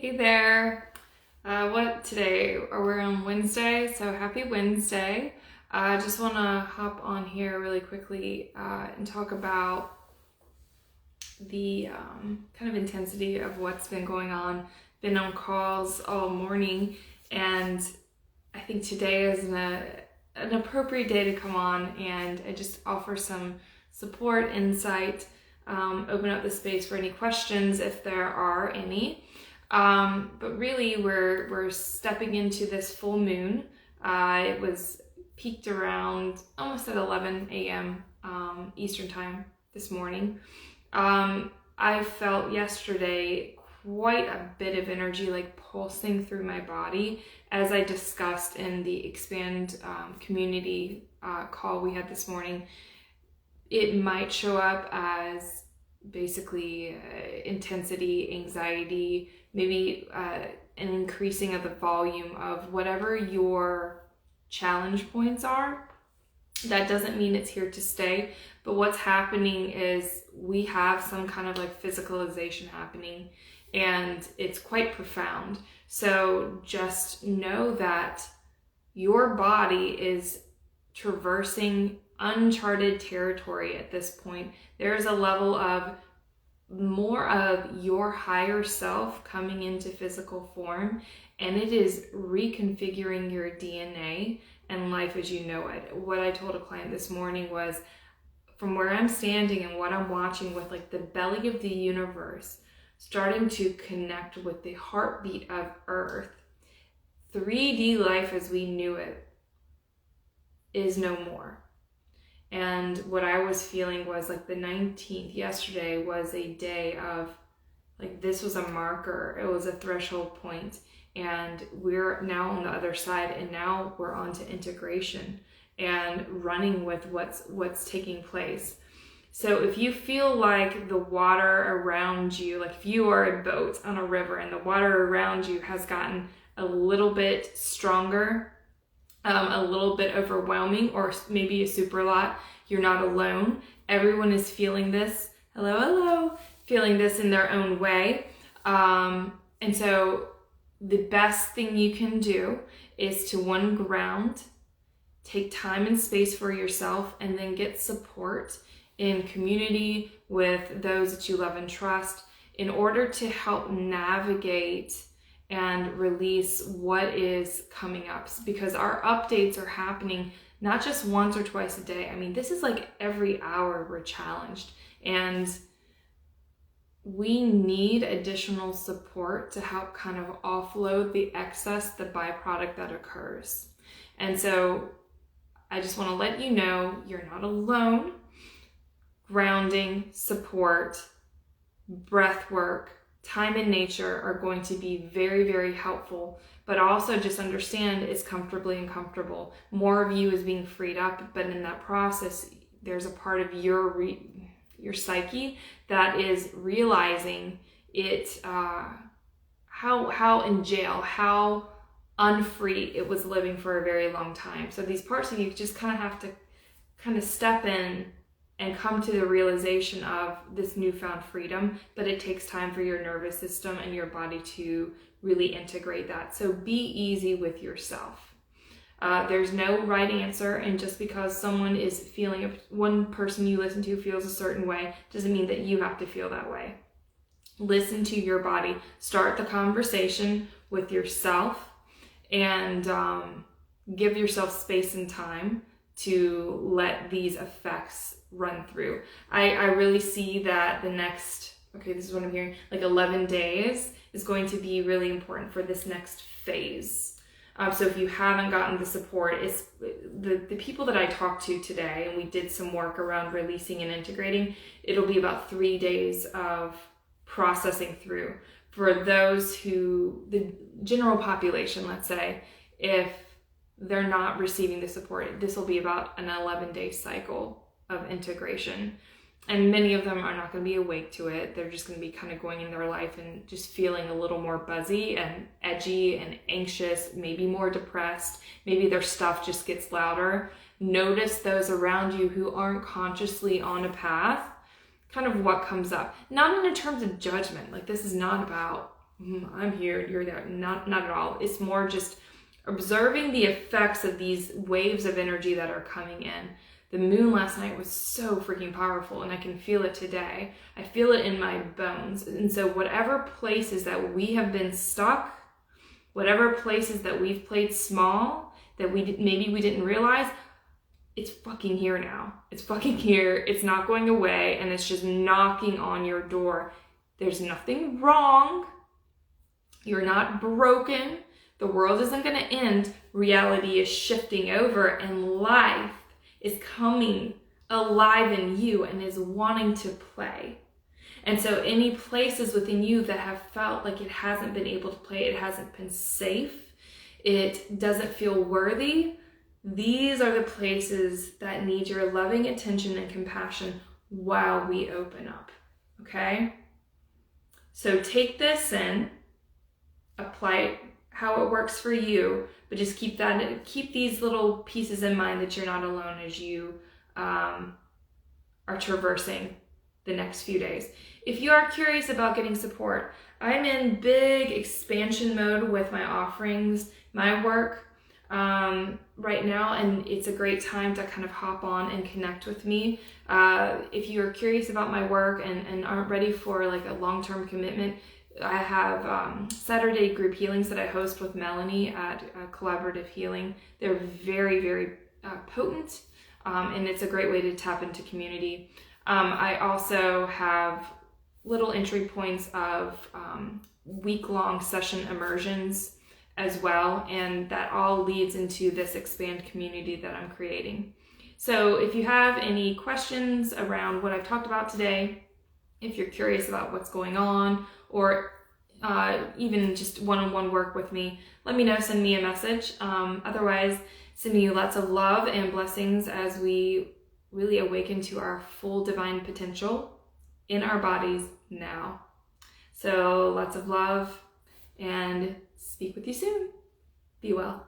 Hey there. What today? We're on Wednesday, so happy Wednesday. I just want to hop on here really quickly and talk about the kind of intensity of what's been going on. Been on calls all morning, and I think today is an appropriate day to come on and just offer some support, insight, open up the space for any questions if there are any. But really, we're stepping into this full moon. It was peaked around almost at 11 a.m. Eastern time this morning. I felt yesterday quite a bit of energy like pulsing through my body, as I discussed in the Expand community call we had this morning. It might show up as basically intensity, anxiety, maybe an increasing of the volume of whatever your challenge points are. That doesn't mean it's here to stay, but what's happening is we have some kind of like physicalization happening, and it's quite profound. So just know that your body is traversing uncharted territory at this point. There's a level of more of your higher self coming into physical form, and it is reconfiguring your DNA and life as you know it. What I told a client this morning was, from where I'm standing and what I'm watching with like the belly of the universe starting to connect with the heartbeat of Earth, 3D life as we knew it is no more. And what I was feeling was like the 19th, yesterday, was a day of like, this was a marker. It was a threshold point. And we're now on the other side, and now we're on to integration and running with what's taking place. So if you feel like the water around you, like if you are a boat on a river and the water around you has gotten a little bit stronger, a little bit overwhelming, or maybe a super lot, you're not alone. Everyone is feeling this. Hello, feeling this in their own way. And so the best thing you can do is to ground, take time and space for yourself, and then get support in community with those that you love and trust in order to help navigate and release what is coming up, because our updates are happening not just once or twice a day. I mean, this is like every hour we're challenged, and we need additional support to help kind of offload the excess, the byproduct that occurs. And so I just want to let you know you're not alone. Grounding, support, breath work, time in nature are going to be very, very helpful, but also just understand it's comfortably uncomfortable. More of you is being freed up, but in that process, there's a part of your psyche that is realizing it, how in jail, how unfree it was living for a very long time. So these parts of you just kind of have to kind of step in and come to the realization of this newfound freedom, but it takes time for your nervous system and your body to really integrate that. So be easy with yourself. There's no right answer, and just because someone is feeling, one person you listen to feels a certain way, doesn't mean that you have to feel that way. Listen to your body. Start the conversation with yourself, and give yourself space and time to let these effects run through. I really see that the next, this is what I'm hearing, like 11 days is going to be really important for this next phase. So if you haven't gotten the support, it's the people that I talked to today, and we did some work around releasing and integrating, it'll be about 3 days of processing through. For those who, the general population, let's say, if they're not receiving the support, this will be about an 11-day cycle of integration. And many of them are not going to be awake to it. They're just going to be kind of going in their life and just feeling a little more buzzy and edgy and anxious, maybe more depressed. Maybe their stuff just gets louder. Notice those around you who aren't consciously on a path, kind of what comes up. Not in terms of judgment. Like, this is not about I'm here and you're there. Not at all. It's more just observing the effects of these waves of energy that are coming in. The moon last night was so freaking powerful, and I can feel it today. I feel it in my bones. And so whatever places that we have been stuck, whatever places that we've played small, that maybe we didn't realize, it's fucking here now. It's fucking here. It's not going away, and it's just knocking on your door. There's nothing wrong. You're not broken. The world isn't going to end. Reality is shifting over, and life is coming alive in you and is wanting to play. And so any places within you that have felt like it hasn't been able to play, it hasn't been safe, it doesn't feel worthy, these are the places that need your loving attention and compassion while we open up, okay? So take this in, apply it how it works for you, but just keep these little pieces in mind that you're not alone as you are traversing the next few days. If you are curious about getting support, I'm in big expansion mode with my offerings, my work right now, and it's a great time to kind of hop on and connect with me. If you're curious about my work and aren't ready for like a long-term commitment, I have Saturday group healings that I host with Melanie at Collaborative Healing. They're very, very potent, and it's a great way to tap into community. I also have little entry points of week-long session immersions as well, and that all leads into this expand community that I'm creating. So if you have any questions around what I've talked about today, if you're curious about what's going on, or even just one-on-one work with me, let me know, send me a message. Otherwise, sending you lots of love and blessings as we really awaken to our full divine potential in our bodies now. So lots of love, and speak with you soon. Be well.